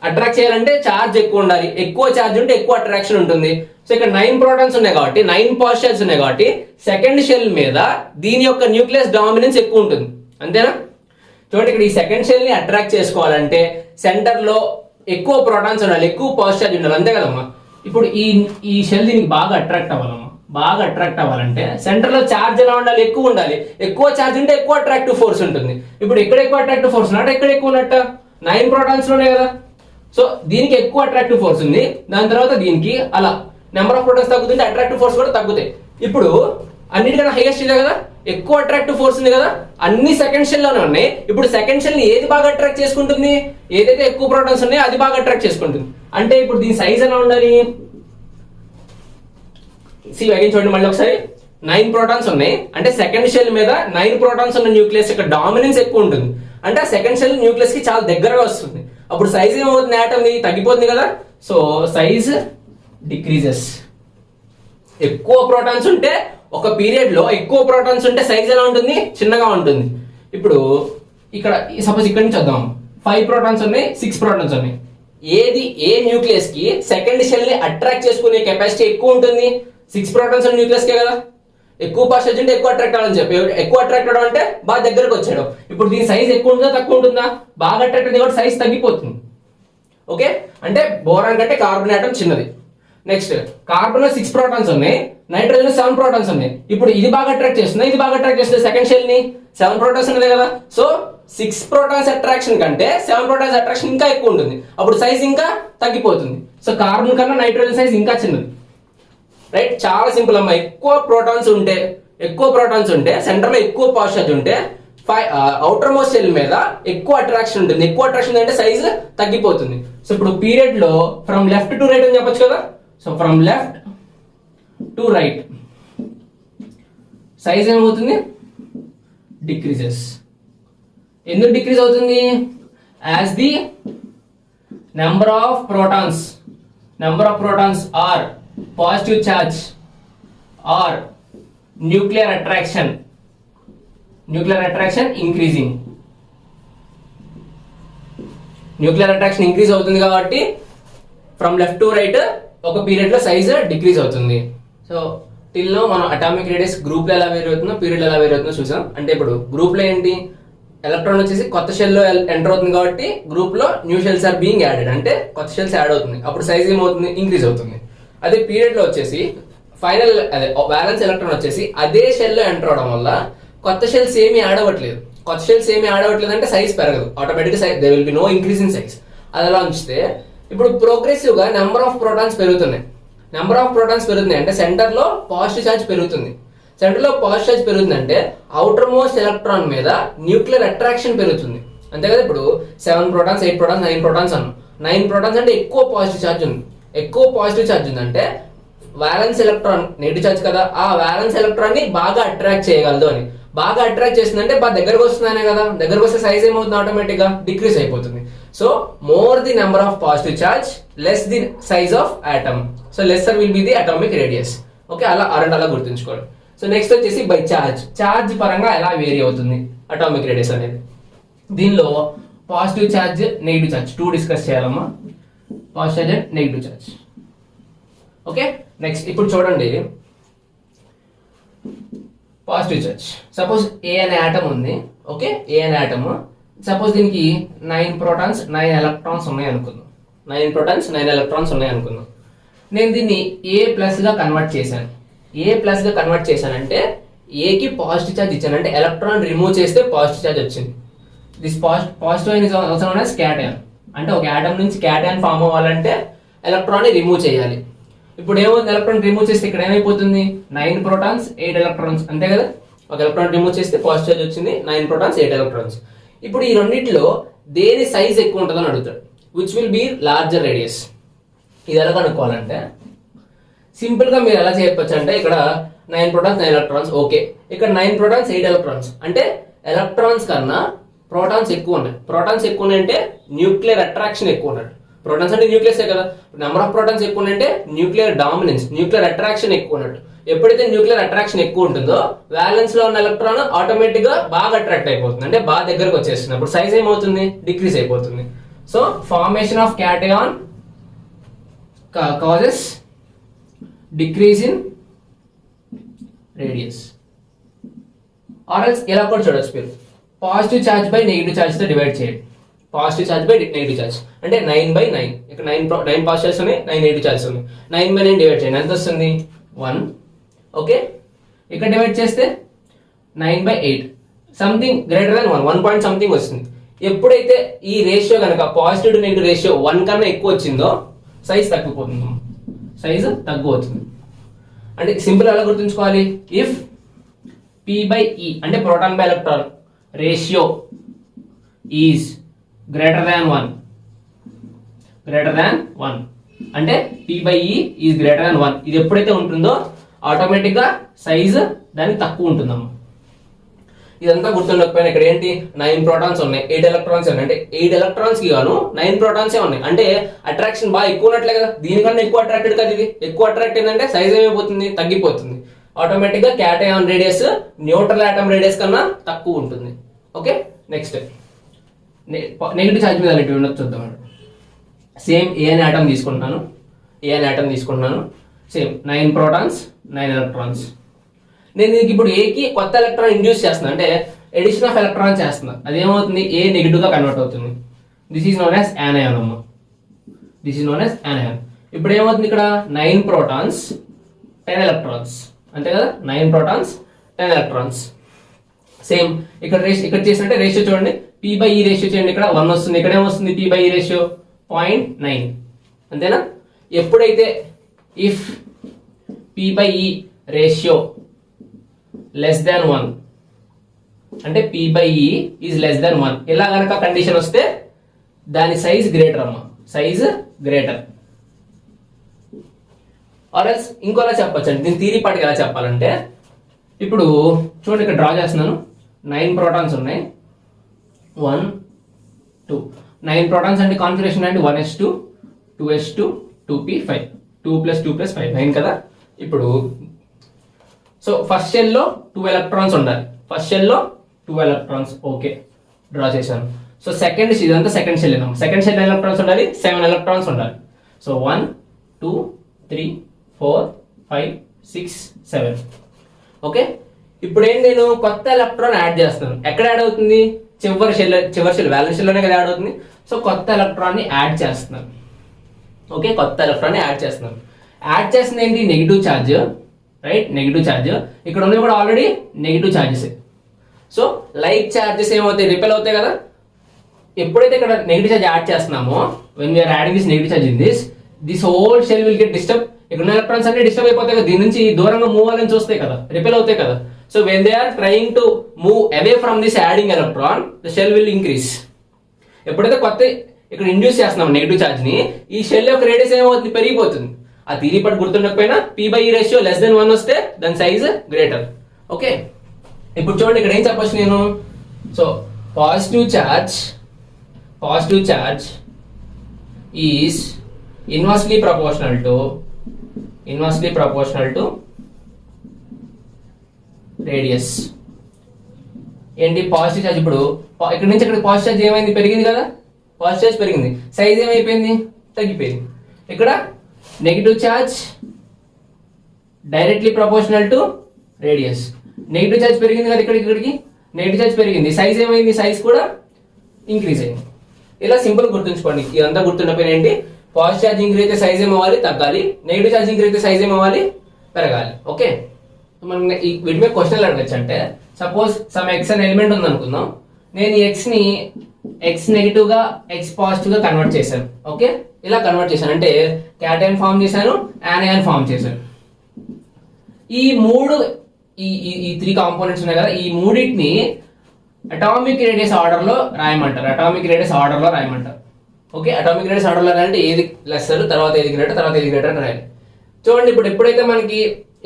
అట్రాక్ట్ చేయాలంటే ఛార్జ్ ఎక్కువ ఉండాలి. ఎక్కువ ఛార్జ్ ఉంటే ఎక్కువ అట్రాక్షన్ ఉంటుంది. సో ఇక్కడ 9 ప్రోటాన్స్ ఉన్నాయి కాబట్టి, 9 పాజిటివ్ ఛార్జ్ ఉన్నాయి కాబట్టి సెకండ్ షెల్ మీద దీని యొక్క న్యూక్లియస్ డామినెన్స్ ఎక్కువ ఉంటుంది, అంతేనా. చూడండి ఇక్కడ ఈ సెకండ్ షెల్ ని అట్రాక్ట్ చేసుకోవాలంటే సెంటర్ లో ఎక్కువ ప్రోటాన్స్ ఉండాలి, ఎక్కువ పాజిటివ్ ఛార్జ్ ఉండాలి, అంతే కదమ్మా. ఇప్పుడు ఈ షెల్ దీనికి బాగా అట్రాక్ట్ అవ్వాలమ్మా. బాగా అట్రాక్ట్ అవ్వాలంటే సెంటర్ లో ఛార్జ్ ఎలా ఉండాలి, ఎక్కువ ఉండాలి. ఎక్కువ ఛార్జ్ ఉంటే ఎక్కువ అట్రాక్టివ్ ఫోర్స్ ఉంటుంది. ఇప్పుడు ఇక్కడ ఎక్కువ అట్రాక్టివ్ ఫోర్స్ ఉన్నట్టు, ఇక్కడ ఎక్కువ ఉన్నట్ట 9 ప్రోటాన్స్ లోనే కదా. సో దీనికి ఎక్కువ అట్రాక్టివ్ ఫోర్స్ ఉంది, దాని తర్వాత దీనికి అలా నెంబర్ ఆఫ్ ప్రోటాన్స్ తగ్గుతుంటే అట్రాక్టివ్ ఫోర్స్ కూడా తగ్గుతాయి. ఇప్పుడు అన్నిటికన్నా హైయెస్ట్ ఇదే కదా, ఎక్కువ అట్రాక్టివ్ ఫోర్స్ ఉంది కదా, అన్ని సెకండ్ షెల్ లోనే ఉన్నాయి. ఇప్పుడు సెకండ్ షెల్ ని ఏది బాగా అట్రాక్ట్ చేసుకుంటుంది, ఏదైతే ఎక్కువ ప్రోటాన్స్ ఉన్నాయో అది బాగా అట్రాక్ట్ చేసుకుంటుంది. అంటే ఇప్పుడు దీని సైజ్ ఎలా ఉండాలి, చూడండి మళ్ళీ ఒకసారి. 9 ప్రోటాన్స్ ఉన్నాయి అంటే సెకండ్ షెల్ మీద 9 ప్రోటాన్స్ ఉన్న న్యూక్లియస్ యొక్క డామినెన్స్ ఎక్కువ ఉంటుంది. అంటే ఆ సెకండ్ షెల్ న్యూక్లియస్ కి చాలా దగ్గరగా వస్తుంది. అప్పుడు సైజ్ ఏమవుతుంది, ఆటమ్ తగ్గిపోతుంది కదా. So size decreases. ఎక్కువ ప్రోటాన్స్ ఉంటే ఒక పీరియడ్ లో ఎక్కువ ప్రోటాన్స్ ఉంటే సైజ్ ఎలా ఉంటుంది, చిన్నగా ఉంటుంది. ఇప్పుడు ఇక్కడ సపోజ్ ఇక్కడ నుంచి వద్దాం. 5 ప్రోటాన్స్ ఉన్నాయి, 6 ప్రోటాన్స్ ఉన్నాయి. ఏ న్యూక్లియస్ కి సెకండ్ షెల్ ని అట్రాక్ట్ చేసుకునే కెపాసిటీ ఎక్కువ ఉంటుంది, 6 ప్రోటాన్స్ ఉన్న న్యూక్లియస్ కే కదా. ఎక్కువ పాజిటివ్ ఉంటే ఎక్కువ అట్రాక్ట్ అవ్వాలని చెప్పి, ఎక్కువ అట్రాక్ట్ అవడం అంటే బాగా దగ్గరకు వచ్చాడు. ఇప్పుడు దీని సైజ్ ఎక్కువ ఉంటుందా తక్కువ ఉంటుందా, బాగా అట్రాక్ట్ అయితే కూడా సైజ్ తగ్గిపోతుంది. ఓకే, అంటే బోరాన్ కంటే కార్బన్ ఆటం చిన్నది. నెక్స్ట్ కార్బన్ లో 6 ప్రోటాన్స్ ఉన్నాయి, నైట్రోజన్ లో 7 ప్రోటాన్స్ ఉన్నాయి. ఇప్పుడు ఇది బాగా అట్రాక్ట్ చేస్తుంది, ఇది బాగా అట్రాక్ట్ చేస్తుంది సెకండ్ షెల్ ని. 7 ప్రోటాన్స్ ఉన్నది కదా. సో 6 ప్రోటాన్స్ అట్రాక్షన్ కంటే 7 ప్రోటాన్స్ అట్రాక్షన్ ఇంకా ఎక్కువ ఉంటుంది. అప్పుడు సైజ్ ఇంకా తగ్గిపోతుంది. సో కార్బన్ కన్నా నైట్రోజన్ సైజ్ ఇంకా చిన్నది. రైట్, చాలా సింపుల్ అమ్మా. ఎక్కువ ప్రోటాన్స్ ఉంటే సెంటర్ లో ఎక్కువ పాజిటివ్ ఉంటే అవుటర్ మోస్ట్ సెల్ మీద ఎక్కువ అట్రాక్షన్ ఉంటుంది. ఎక్కువ అట్రాక్షన్ అంటే సైజ్ తగ్గిపోతుంది. సో ఇప్పుడు పీరియడ్ లో ఫ్రమ్ లెఫ్ట్ టు రైట్ అని చెప్పొచ్చు కదా. So from left to right size ఏమవుతుంది, డిక్రీజెస్. ఎందుకు డిక్రీజ్ అవుతుంది, as the number of protons or positive charge or nuclear attraction increasing. Nuclear attraction increase అవుతుంది కాబట్టి ఫ్రమ్ లెఫ్ట్ టు రైట్ ఒక period లో సైజ్ డిక్రీజ్ అవుతుంది. సో టిల్ లో మనం అటామిక్ రేడియస్ గ్రూప్ లో ఎలా వేరీ అవుతుందో పీరియడ్ ఎలా వేరీ అవుతుందో చూసాం. అంటే ఇప్పుడు గ్రూప్ లో ఏంటి, ఎలక్ట్రాన్ వచ్చేసి కొత్త షెల్ లో ఎంటర్ అవుతుంది కాబట్టి గ్రూప్ లో new shells are being added, అంటే కొత్త షెల్స్ యాడ్ అవుతుంది, అప్పుడు సైజ్ ఏమవుతుంది, ఇంక్రీజ్ అవుతుంది. అదే పీరియడ్ లో వచ్చేసి ఫైనల్ అదే బ్యాలెన్స్ ఎలక్ట్రాన్ వచ్చేసి అదే షెల్ లో ఎంటర్ అవడం వల్ల కొత్త షెల్స్ ఏమీ యాడ్ అవ్వట్లేదు. కొత్త షెల్స్ ఏమీ యాడ్ అవ్వట్లేదు అంటే సైజ్ పెరగదు, automatic they will be no increase in size. అది అలా ఉంచితే ఇప్పుడు ప్రోగ్రెసివ్ గా నెంబర్ ఆఫ్ ప్రోటాన్స్ పెరుగుతున్నాయి. నెంబర్ ఆఫ్ ప్రోటాన్స్ పెరుగుతున్నాయి అంటే సెంటర్ లో పాజిటివ్ ఛార్జ్ పెరుగుతుంది. సెంటర్ లో పాజిటివ్ ఛార్జ్ పెరుగుతుంది అంటే అవుటర్ మోస్ట్ ఎలక్ట్రాన్ మీద న్యూక్లియర్ అట్రాక్షన్ పెరుగుతుంది. అంతే కదా, ఇప్పుడు 7 ప్రోటాన్స్ 8 ప్రోటాన్స్ 9 ప్రోటాన్స్ అన్నాం. 9 ప్రోటాన్స్ అంటే ఎక్కువ పాజిటివ్ ఛార్జ్ ఉంది. ఎక్కువ పాజిటివ్ ఛార్జ్ ఉందంటే వ్యాలెన్స్ ఎలక్ట్రాన్ నెగిటివ్ ఛార్జ్ కదా, ఆ వ్యాలెన్స్ ఎలక్ట్రాన్ ని బాగా అట్రాక్ట్ చేయగలదు అని. బాగా అట్రాక్ట్ చేస్తుందంటే బాగా దగ్గరకు వస్తుందనే కదా, దగ్గరకు వస్తే సైజ్ ఏమవుతుంది, ఆటోమేటిక్ గా డిక్రీజ్ అయిపోతుంది. So more the number of positive charge less the size of atom. So lesser will be the atomic radius. Okay, అలా గుర్తుంచుకోండి. సో నెక్స్ట్ వచ్చేసి బై ఛార్జ్ పరంగా ఎలా వేరీ అవుతుంది అటామిక్ రేడియస్ అనేది. దీనిలో positive charge negative charge 2 discuss చేయాలమ్మా, positive charge and negative charge. Okay, next ఇప్పుడు చూడండి పాజిటివ్ ఛార్జ్. సపోజ్ ఏ అనే ఆటమ్ ఉంది. ఓకే, ఏ అనే ఆటమ్ సపోజ్ దీనికి 9 ప్రోటాన్స్ 9 ఎలక్ట్రాన్స్ ఉన్నాయి అనుకుందాం. 9 ప్రోటాన్స్ 9 ఎలక్ట్రాన్స్ ఉన్నాయి అనుకుందాం. నేను దీన్ని ఏ ప్లస్ గా కన్వర్ట్ చేశాను. ఏ ప్లస్ గా కన్వర్ట్ చేశానంటే ఏకి పాజిటివ్ ఛార్జ్ ఇచ్చాను, అంటే ఎలక్ట్రాన్ రిమూవ్ చేస్తే పాజిటివ్ ఛార్జ్ వచ్చింది. This positive is also known as cation. అంటే ఒక ఆటమ్ నుంచి క్యాటయాన్ ఫామ్ అవ్వాలంటే ఎలక్ట్రాన్ ని రిమూవ్ చేయాలి. ఇప్పుడు ఏమవుతుంది, ఎలక్ట్రాన్ రిమూవ్ చేస్తే ఇక్కడ ఏమైపోతుంది, 9 ప్రోటాన్స్ 8 ఎలక్ట్రాన్స్, అంతే కదా. ఒక ఎలక్ట్రాన్ రిమూవ్ చేస్తే పాజిటివ్ ఛార్జ్ వచ్చింది, 9 ప్రోటాన్స్ 8 ఎలక్ట్రాన్స్. ఇప్పుడు ఈ రెండింటిలో దేని సైజ్ ఎక్కువ ఉంటుందని అడుగుతాడు. Which will be larger radius. ఇది ఎలా కనుక్కోవాలంటే సింపుల్ గా మీరు ఎలా చేయొచ్చు అంటే ఇక్కడ 9 ప్రోటాన్స్ 9 ఎలక్ట్రాన్స్, ఓకే, ఇక్కడ 9 ప్రోటాన్స్ 8 ఎలక్ట్రాన్స్ అంటే ఎలక్ట్రాన్స్ కన్నా ప్రోటాన్స్ ఎక్కువ ఉన్నాయి. ప్రోటాన్స్ ఎక్కువ ఉన్నాయంటే న్యూక్లియర్ అట్రాక్షన్ ఎక్కువ ఉన్నట్టు. ప్రోటాన్స్ అంటే న్యూక్లియస్ కదా, నెంబర్ ఆఫ్ ప్రోటాన్స్ ఎక్కువ ఉన్నాయంటే న్యూక్లియర్ డామినెన్స్, న్యూక్లియర్ అట్రాక్షన్ ఎక్కువ ఉన్నట్టు. ఎప్పుడైతే న్యూక్లియర్ అట్రాక్షన్ ఎక్కువ ఉంటుందో వ్యాలెన్స్ లో ఉన్న ఎలక్ట్రాన్ ఆటోమేటిక్ గా బాగా అట్రాక్ట్ అయిపోతుంది, అంటే బాగా దగ్గరకు వచ్చేస్తుంది. అప్పుడు సైజ్ ఏమవుతుంది, డిక్రీజ్ అయిపోతుంది. So formation of cation causes decrease in radius. ఆర్ఎల్స్ ఇలా కూడా చూడొచ్చు మీరు, positive charge by negative charge తో డివైడ్ చేయండి. Positive charge by negative charge అంటే 9/9. ఇక్కడ 9 పాజిటివ్ ఛార్జ్ ఉన్నాయి, 9 నెగిటివ్ ఛార్జ్ ఉన్నాయి. 9/9 డివైడ్ చేయండి, ఎంత వస్తుంది, 1. ఓకే, ఇక్కడ డివైడ్ చేస్తే 9/8 something greater than 1 point something వస్తుంది. ఎప్పుడైతే ఈ రేషియో కనుక పాజిటివ్ టు నెగిటివ్ రేషియో 1 కన్నా ఎక్కువ వచ్చిందో సైజ్ తగ్గిపోతుంది, సైజ్ తగ్గిపోతుంది. అంటే సింపుల్ ఎలా గుర్తుంచుకోవాలి, ఇఫ్ P/E అంటే proton by electron ratio is greater than 1 అంటే P/E ఈజ్ గ్రేటర్ దాన్ 1. ఇది ఎప్పుడైతే ఉంటుందో ఆటోమేటిక్ గా సైజ్ దానికి తక్కువ ఉంటుందమ్మా. ఇదంతా గుర్తుండకపోయినా ఇక్కడ ఏంటి 9 ప్రోటాన్స్ ఉన్నాయి, 8 ఎలక్ట్రాన్స్ ఉన్నాయి, అంటే 8 ఎలక్ట్రాన్స్ కి గాను 9 ప్రోటాన్స్ ఉన్నాయి, అంటే అట్రాక్షన్ బాగా ఎక్కువ ఉన్నట్లే కదా. దీనికన్నా ఎక్కువ అట్రాక్టెడ్ కదా, ఇది ఎక్కువ అట్రాక్ట్ అయిందంటే సైజ్ ఏమైపోతుంది, తగ్గిపోతుంది. ఆటోమేటిక్ గా cation radius neutral atom radius కన్నా తక్కువ ఉంటుంది. ఓకే, నెక్స్ట్ నెగిటివ్ ఛార్జ్ మీద అలాంటివి ఉండదు చూద్దాం. సేమ్ ఏ అనే ఆటమ్ తీసుకుంటున్నాను, సేమ్ 9 ప్రోటాన్స్ 9 ఎలక్ట్రాన్స్. నేను దీనికి ఇప్పుడు ఏకి కొత్త ఎలక్ట్రాన్ ఇండ్యూస్ చేస్తున్నా, అంటే ఎడిషన్ ఆఫ్ ఎలక్ట్రాన్ చేస్తున్నా. అదేమవుతుంది, ఏ నెగిటివ్ గా కన్వర్ట్ అవుతుంది. This is known as anion అమ్మ, this is known as anion. ఇప్పుడు ఏమవుతుంది, ఇక్కడ 9 ప్రోటాన్స్ 10 ఎలక్ట్రాన్స్, అంతే కదా, 9 ప్రోటాన్స్ 10 ఎలక్ట్రాన్స్. సేమ్ ఇక్కడ చేసినట్టే రేషియో చూడండి, P/E రేషియో చేయండి, ఇక్కడ 1 వస్తుంది, ఇక్కడ ఏమొస్తుంది, P/E రేషియో 0.9, అంతేనా. ఎప్పుడైతే if P/E ratio less than 1 అంటే P/E ఈజ్ లెస్ దాన్ 1 ఇలా కనుక కండిషన్ వస్తే దాని సైజ్ గ్రేటర్ అమ్మా, సైజ్ గ్రేటర్. ఆర్ఎల్స్ ఇంకోలా చెప్పచ్చు అండి, దీని థియరీ పార్ట్కి ఎలా చెప్పాలంటే ఇప్పుడు చూడండి ఇక్కడ డ్రా చేస్తున్నాను. 9 ప్రోటాన్స్ ఉన్నాయి, 1 2 9 ప్రోటాన్స్ అంటే కాన్ఫిగరేషన్ అంటే 1s2 2s2 2p5 2 + 2 + 5 9 కదా. ఇప్పుడు సో ఫస్ట్ షెల్ లో 2 ఎలక్ట్రాన్స్ ఉండాలి. ఫస్ట్ షెల్ లో 2 ఎలక్ట్రాన్స్. ఓకే, డ్రా చేశాను. సో సెకండ్ ఇదంతా second shell. Second shell electrons ఉండాలి, 7 ఎలక్ట్రాన్స్ ఉండాలి. సో 1 2 3 4 5 6 7. ఓకే, ఇప్పుడు ఏంటి, నేను కొత్త ఎలక్ట్రాన్ యాడ్ చేస్తున్నాను. ఎక్కడ యాడ్ అవుతుంది? చివరి షెల్ వ్యాలెన్స్ షెల్లోనే కదా యాడ్ అవుతుంది. సో కొత్త ఎలక్ట్రాన్ ని యాడ్ చేస్తున్నాను. ఓకే, కొత్త ఎలక్ట్రాన్ ని యాడ్ చేస్తున్నాను. యాడ్ చేస్తుంది ఏంటి? Negative charge, right? Negative charge. ఇక్కడ ఉన్నవి కూడా already negative charges. So like charges ఏమవుతాయి? రిపెల్ అవుతాయి కదా. ఎప్పుడైతే ఇక్కడ నెగిటివ్ ఛార్జ్ యాడ్ చేస్తున్నామో, when we are adding this negative charge in this whole shell will get disturb. ఇక్కడ ఉన్న ఎలక్ట్రాన్స్ అన్ని డిస్టర్బ్ అయిపోతాయి కదా, దీని నుంచి దూరంగా మూవ్ అవ్వాలని చూస్తాయి కదా, రిపెల్ అవుతాయి కదా. So when they are trying to move away from this adding electron, the shell will increase. ఎప్పుడైతే కొత్త ఇక్కడ ఇండ్యూస్ చేస్తున్నాం నెగిటివ్ ఛార్జ్ ని, ఈ షెల్ యొక్క రేడియస్ ఏమవుతుంది? పెరిగిపోతుంది. ఆ థియరీ పట్టు గుర్తుండకపోయినా P/E రేషియో <1 వస్తే దాని సైజ్ గ్రేటర్. ఓకే, ఇప్పుడు చూడండి ఇక్కడ ఏం చెప్పొచ్చు నేను. So positive charge is inversely proportional to radius. ఏంటి పాజిటివ్ ఛార్జ్? ఇప్పుడు ఇక్కడ నుంచి ఇక్కడ పాజిటివ్ ఛార్జ్ ఏమైంది? పెరిగింది కదా, పాజిటివ్ ఛార్జ్ పెరిగింది. సైజ్ ఏమైపోయింది? తగ్గిపోయింది. ఇక్కడ negative charge directly proportional to radius. Negative charge పెరిగింది కదా, ఇక్కడికి నెగిటివ్ ఛార్జ్ పెరిగింది. సైజ్ ఏమైంది? సైజ్ కూడా ఇంక్రీజ్ అయింది. ఇలా సింపుల్ గుర్తుంచుకోండి. ఇదంతా గుర్తుండపోయిన ఏంటి, పాజిటివ్ ఛార్జ్ ఇంక్రీజ్ అయితే సైజ్ ఏమవ్వాలి? తగ్గాలి. నెగిటివ్ ఛార్జ్ ఇంక్రీజ్ అయితే సైజ్ ఏమవ్వాలి? పెరగాలి. ఓకే, మనం వీటి మీద క్వశ్చన్లు అడగచ్చు. అంటే సపోజ్ సమ్ ఎక్స్ అనే ఎలిమెంట్ ఉంది అనుకుందాం. నేను ఈ ఎక్స్ ని ఎక్స్ నెగిటివ్ గా ఎక్స్ పాజిటివ్ గా కన్వర్ట్ చేశాను. ఓకే, ఇలా కన్వర్ట్ చేశాను అంటే క్యాటైన్ ఫామ్ చేశాను, యానయాన్ ఫామ్ చేశాను. ఈ మూడు ఈ 3 కాంపోనెంట్స్ ఉన్నాయి కదా, ఈ మూడింటిని అటామిక్ రేడియస్ ఆర్డర్ లో రాయమంటారు. ఓకే, అటామిక్ రేడియస్ ఆర్డర్ లో అంటే ఏది లెస్సర్, తర్వాత ఏది గ్రేటర్, తర్వాత ఏది గ్రేటర్ అని రాయాలి. చూడండి, ఇప్పుడు ఎప్పుడైతే మనకి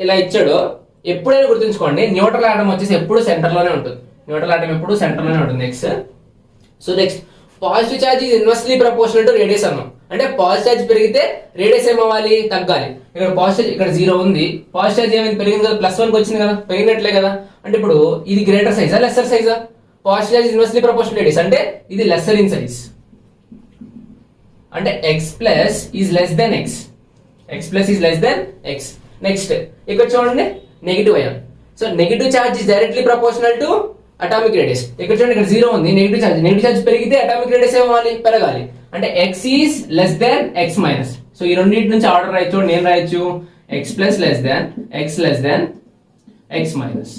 ఇలా ఇచ్చాడో, ఎప్పుడైనా గుర్తుంచుకోండి, న్యూట్రల్ ఆటం వచ్చేసి ఎప్పుడు సెంటర్ లోనే ఉంటుంది. Next, so next positive charge is inversely proportional to radius అన్నాం. అంటే పాజిటివ్ ఛార్జ్ పెరిగితే రేడియస్ ఏమవ్వాలి? తగ్గాలి. ఇక్కడ పాజిటివ్, ఇక్కడ 0 ఉంది, పాజిటివ్ ఛార్జ్ ఏమైంది? పెరిగింది కదా, +1 కి వచ్చింది కదా, పెరిగినట్లే కదా. అంటే ఇప్పుడు ఇది గ్రేటర్ సైజా, లెస్సర్ సైజా? Positive charge inversely proportional radius అంటే ఇది లెస్సర్ ఇన్ సైజ్. అంటే x plus is less than X. Next ఇక్కడ చూడండి negative ion. So negative charge is directly proportional to atomic radius. ఇక్కడ చూడండి ఇక్కడ 0 ఉంది, నెగిటివ్ ఛార్జ్ పెరిగితే అటామిక్ రేడియస్ ఏమవ్వాలి? పెరగాలి. అంటే x is less than x minus. So ఈ రెండింటి నుంచి ఆర్డర్ రాయొచ్చు. నేను రాయొచ్చు x plus less than x minus.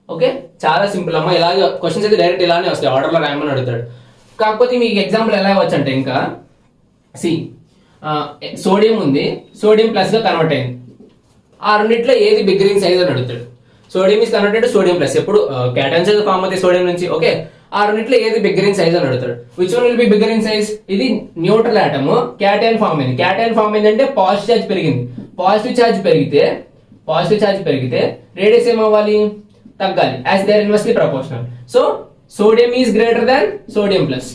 Okay, చాలా సింపుల్ అమ్మా. ఇలాగే క్వశ్చన్స్ అయితే డైరెక్ట్ ఇలానే వస్తాయి, ఆర్డర్ లో రాయమని అడుగుతాడు. కాకపోతే మీకు ఎగ్జాంపుల్ ఎలా ఇవ్వచ్చు అంటే, ఇంకా సోడియం ఉంది, సోడియం ప్లస్ గా కన్వర్ట్ అయింది. ఆ రెండిట్లో ఏది బిగ్గర్ ఇన్ సైజ్ అని అడుగుతాడు. Sodium is converted to sodium plus. ఎప్పుడు క్యాటైన్స్ ఫామ్ అవుతాయి సోడియం నుంచి. ఓకే, ఆ రెండిట్లో ఏది బిగ్గర్ ఇన్ సైజ్ అని అడుగుతాడు. Which one will be bigger in size? ఇది న్యూట్రల్ ఆటమ్, క్యాటైన్ ఫామ్ అయింది. క్యాటైన్ ఫామ్ అయిందంటే పాజిటివ్ ఛార్జ్ పెరిగింది. పాజిటివ్ ఛార్జ్ పెరిగితే రేడియస్ ఏమవ్వాలి? తగ్గాలి. As they are inversely proportional. So sodium is greater than sodium plus.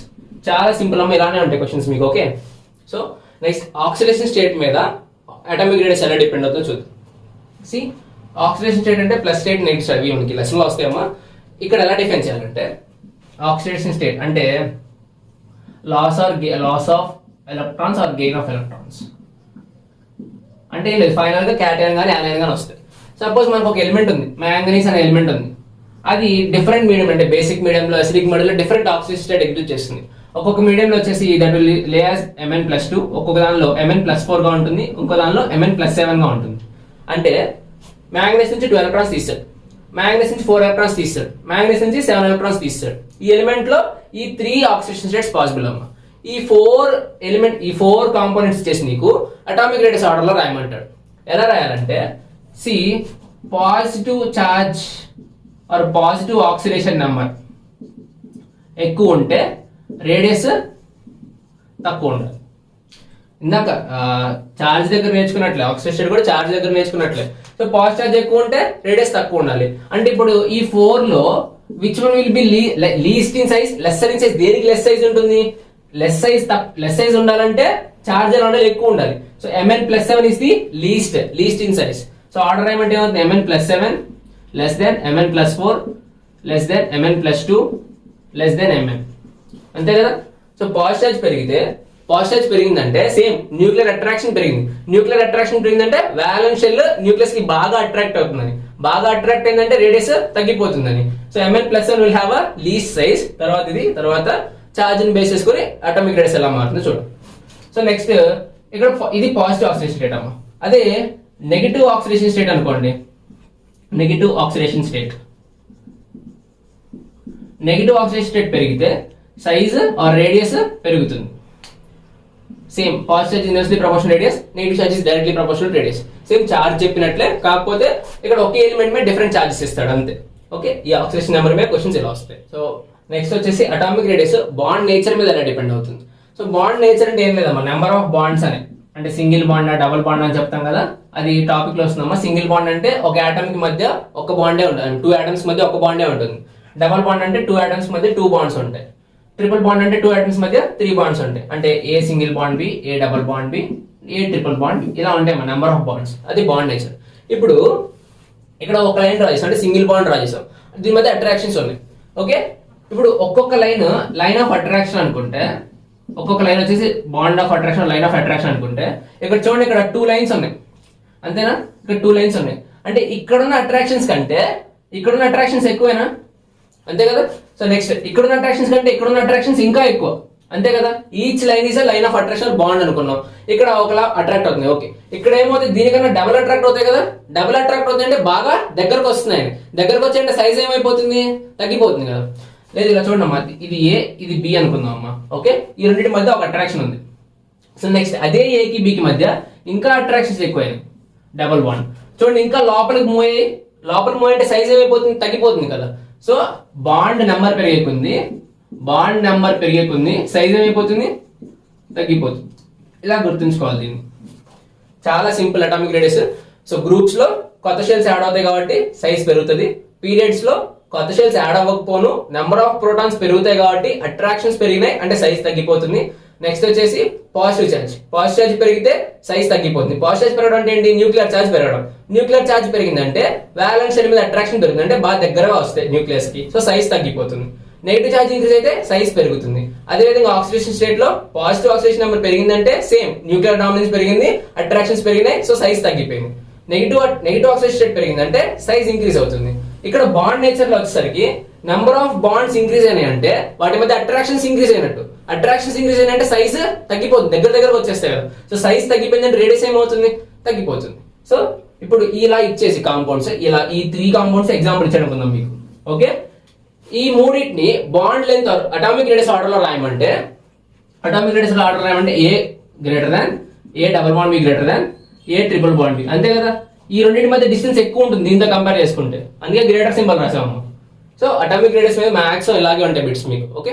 చాలా సింపుల్ అమ్మ, ఇలానే ఉంటాయి క్వశ్చన్స్ మీకు. Okay, so next oxidation state మీద అటామిక్ రేడియస్ ఎలా డిపెండ్ అవుతుందో చూద్దాం. ఆక్సిడేషన్ స్టేట్ అంటే ప్లస్ స్టేట్, నెగిటివ్ స్టేట్. ఇవి మనకి లెసన్ లో వస్తాయమ్మా. ఇక్కడ ఎలా డిఫైన్ చేయాలంటే, ఆక్సిడేషన్ స్టేట్ అంటే loss of electrons or gain of electrons. అంటే ఏం లేదు, ఫైనల్ గా క్యాటైన్ గానీ యానైన్ గానీ వస్తాయి. సపోజ్ మనకు ఒక ఎలిమెంట్ ఉంది, మ్యాంగనీస్ అనే ఎలిమెంట్ ఉంది. అది డిఫరెంట్ మీడియం అంటే బేసిక్ మీడియంలో, అసిడిక్ మీడియంలో డిఫరెంట్ ఆక్సిడేషన్ స్టేట్ ఎగ్జిక్యూట్ చేస్తుంది. ఒక్కొక్క మీడియంలో వచ్చేసి దట్ విల్ లే యాస్ Mn+2, ఒక్కొక్క దానిలో Mn+4 గా ఉంటుంది, ఇంకో దానిలో Mn+7 గా ఉంటుంది. అంటే మ్యాంగనీస్ నుంచి 2 ఎలక్ట్రాన్స్ తీస్తాడు, మ్యాంగనీస్ నుంచి 4 ఎలక్ట్రాన్స్ తీస్తాడు, మ్యాంగనీస్ నుంచి 7 ఎలక్ట్రాన్స్ తీస్తాడు. ఈ ఎలిమెంట్ లో ఈ 3 ఆక్సిడేషన్ స్టేట్స్ పాసిబుల్ అమ్మా. ఈ 4 కాంపోనెంట్స్ చేసి నీకు అటామిక్ రేడియస్ ఆర్డర్ లో రాయమంటాడు. ఎలా రాయాలంటే, positive charge or positive oxidation number ఎక్కువ ఉంటే రేడియస్ తక్కువ ఉండాలి. ఇందాక చార్జ్ దగ్గర నేర్చుకున్నట్లే, ఆక్సిడేషన్ కూడా చార్జ్ దగ్గర నేర్చుకున్నట్లే. సో పాజిటివ్ ఛార్జ్ ఎక్కువ ఉంటే రేడియస్ తక్కువ ఉండాలి. అంటే ఇప్పుడు ఈ 4 లో which one will be least in size, lesser in size. దేనికి లెస్ సైజ్ ఉంటుంది? లెస్ సైజ్ ఉండాలంటే చార్జ్ ఉండాలి, ఎక్కువ ఉండాలి. So Mn+7 is the least in size. So order ఏమంటే ఏమవుతుంది mn+7 less than mn+4 less than mn+2 less than mn, అంతే కదా. సో పాజిటివ్ చార్జ్ పెరిగిందంటే సేమ్ న్యూక్లియర్ అట్రాక్షన్ పెరిగింది. న్యూక్లియర్ అట్రాక్షన్ పెరిగిందంటే వాలెన్స్ షెల్ న్యూక్లియస్ కి బాగా అట్రాక్ట్ అవుతుందని, బాగా అట్రాక్ట్ అయిందంటే radius తగ్గిపోతుందని. So mn+1 will have a least size. తర్వాత చార్జ్ ని బేస్ చేసుకుని అటామిక్ రేడియస్ ఎలా మారుతుందో చూడండి. సో నెక్స్ట్ ఇక్కడ ఇది పాజిటివ్ ఆక్సిడేషన్ స్టేట్ అమ్మా. అదే నెగిటివ్ ఆక్సిడేషన్ స్టేట్ అనుకోండి. నెగిటివ్ ఆక్సిడేషన్ స్టేట్ పెరిగితే సైజ్ ఆర్ రేడియస్ పెరుగుతుంది. Same positive charge inversely proportional radius, negative charge is directly proportional radius. Same charge చెప్పినట్లే, కాకపోతే ఇక్కడ ఒకే ఎలిమెంట్ మీద డిఫరెంట్ చార్జెస్ ఇస్తాడు అంతే. ఓకే, ఈ ఆక్సిడేషన్ నెంబర్ మీద క్వశ్చన్స్ ఇలా వస్తాయి. సో నెక్స్ట్ వచ్చేసి అటామిక్ రేడియస్ బాండ్ నేచర్ మీద ఎలా డిపెండ్ అవుతుంది. సో బాండ్ నేచర్ అంటే ఏం లేదమ్మా, నెంబర్ ఆఫ్ బాండ్స్ అని, అంటే సింగిల్ బాండ్ డబుల్ బాండ్ అని చెప్తాం కదా, అది టాపిక్ లో వస్తుందమ్మా. సింగిల్ బాండ్ అంటే ఒక ఆటమ్ కి మధ్య ఒక బాండే ఉంటుంది, 2 ఆటమ్స్ మధ్య ఒక బాండే ఉంటుంది. డబుల్ బాండ్ అంటే 2 ఆటమ్స్ మధ్య 2 బాండ్స్ ఉంటాయి. ట్రిపుల్ బాండ్ అంటే 2 ఆటమ్స్ మధ్య 3 బాండ్స్ ఉంటాయి. అంటే A single bond B, A double bond B, A triple bond B, ఇలా ఉంటాయి మన నెంబర్ ఆఫ్ బాండ్స్. అది బాండ్ నేచర్. ఇప్పుడు ఇక్కడ ఒక లైన్ డ్రా చేసాం, అంటే సింగిల్ బాండ్ డ్రా చేసాం, దీని మధ్య అట్రాక్షన్స్ ఉన్నాయి. ఓకే, ఇప్పుడు ఒక్కొక్క లైన్ ఆఫ్ అట్రాక్షన్ అనుకుంటే, ఒక్కొక్క లైన్ వచ్చేసి bond of attraction, line of attraction అనుకుంటే, ఇక్కడ చూడండి ఇక్కడ 2 లైన్స్ ఉన్నాయి, అంతేనా. ఇక్కడ 2 లైన్స్ ఉన్నాయి, అంటే ఇక్కడున్న అట్రాక్షన్స్ కంటే ఇక్కడున్న అట్రాక్షన్స్ ఎక్కువేనా, అంతే కదా. సో నెక్స్ట్ ఇక్కడున్న అట్రాక్షన్స్ కంటే ఇక్కడున్న అట్రాక్షన్స్ ఇంకా ఎక్కువ, అంతే కదా. Each line is line of attraction bond అనుకున్నాం. ఇక్కడ ఒకలా అట్రాక్ట్ అవుతుంది. ఓకే, ఇక్కడ ఏమవుతుంది, దీనికన్నా డబుల్ అట్రాక్ట్ అవుతాయి కదా. డబుల్ అట్రాక్ట్ అవుతుంది అంటే బాగా దగ్గరకు వస్తున్నాయి. దగ్గరకు వచ్చి సైజ్ ఏమైపోతుంది, తగ్గిపోతుంది కదా. లేదు ఇలా చూడండి అమ్మా, ఇది ఏ ఇది బి అనుకుందాం అమ్మా. ఓకే, ఈ రెండింటి మధ్య ఒక అట్రాక్షన్ ఉంది. సో నెక్స్ట్ అదే ఏకి బికి మధ్య ఇంకా అట్రాక్షన్స్ ఎక్కువైనాయి, డబుల్ బాండ్. చూడండి ఇంకా లోపలికి మూవ్ అయ్యి, లోపలికి మూవ్ అంటే సైజ్ ఏమైపోతుంది, తగ్గిపోతుంది కదా. సో బాండ్ నెంబర్ పెరిగేకుంది సైజ్ ఏమైపోతుంది, తగ్గిపోతుంది. ఇలా గుర్తుంచుకోవాలి దీన్ని. చాలా simple atomic radius. So groups లో కొత్త షెల్స్ యాడ్ అవుతాయి కాబట్టి సైజ్ పెరుగుతుంది. పీరియడ్స్ లో కొత్త షెల్స్ యాడ్ అవ్వకపోను నెంబర్ ఆఫ్ ప్రోటాన్స్ పెరుగుతాయి కాబట్టి అట్రాక్షన్స్ పెరిగినాయి అంటే సైజ్ తగ్గిపోతుంది. నెక్స్ట్ వచ్చేసి పాజిటివ్ చార్జ్ పెరిగితే సైజ్ తగ్గిపోతుంది. పాజిటివ్ చార్జ్ పెరగడం అంటే ఏంటి, న్యూక్లియర్ చార్జ్ పెరగడం. న్యూక్లియర్ చార్జ్ పెరిగిందంటే వాలెన్స్ షెల్ మీద అట్రాక్షన్ పెరుగుతుంది, అంటే బాగా దగ్గరగా వస్తాయి న్యూక్లియస్ కి, సో సైజ్ తగ్గిపోతుంది. నెగిటివ్ చార్జ్ ఇంక్రీజ్ అయితే సైజ్ పెరుగుతుంది. అదేవిధంగా ఆక్సిడేషన్ స్టేట్ లో పాజిటివ్ ఆక్సిడేషన్ నెంబర్ పెరిగిందంటే సేమ్ న్యూక్లియర్ డామినెన్స్ పెరిగింది, అట్రాక్షన్స్ పెరిగినాయి, సో సైజ్ తగ్గిపోయింది. నెగిటివ్ ఆక్సిడేషన్ స్టేట్ పెరిగిందంటే సైజ్ ఇంక్రీజ్ అవుతుంది. ఇక్కడ బాండ్ నేచర్ లో వచ్చేసరికి నెంబర్ ఆఫ్ బాండ్స్ ఇంక్రీజ్ అయినాయి అంటే వాటి మధ్య అట్రాక్షన్స్ ఇంక్రీజ్ అయినట్టు. అట్రాక్షన్స్ ఇంక్రీజ్ అయినంటే సైజ్ తగ్గిపోతుంది, దగ్గరకు వచ్చేస్తాయి కదా. సో సైజ్ తగ్గిపోయిందంటే రేడియస్ ఏమవుతుంది, తగ్గిపోతుంది. సో ఇప్పుడు ఇలా ఇచ్చేసి కాంపౌండ్స్, ఇలా ఈ 3 కాంపౌండ్స్ ఎగ్జాంపుల్ ఇచ్చాను అనుకుందాం మీకు. ఓకే, ఈ మూడింటిని bond length atomic radius order లో రాయమంటే, A greater than, A double bond B greater than, A triple bond B, అంతే కదా. ఈ రెండింటి మధ్య డిస్టెన్స్ ఎక్కువ ఉంటుంది దీంతో కంపేర్ చేసుకుంటే, అందుకే గ్రేటర్ సింబల్ రాసాము. సో అటామిక్ రేడియస్ మీద మ్యాక్సిమం ఇలాగే ఉంటాయి బిట్స్ మీకు. ఓకే.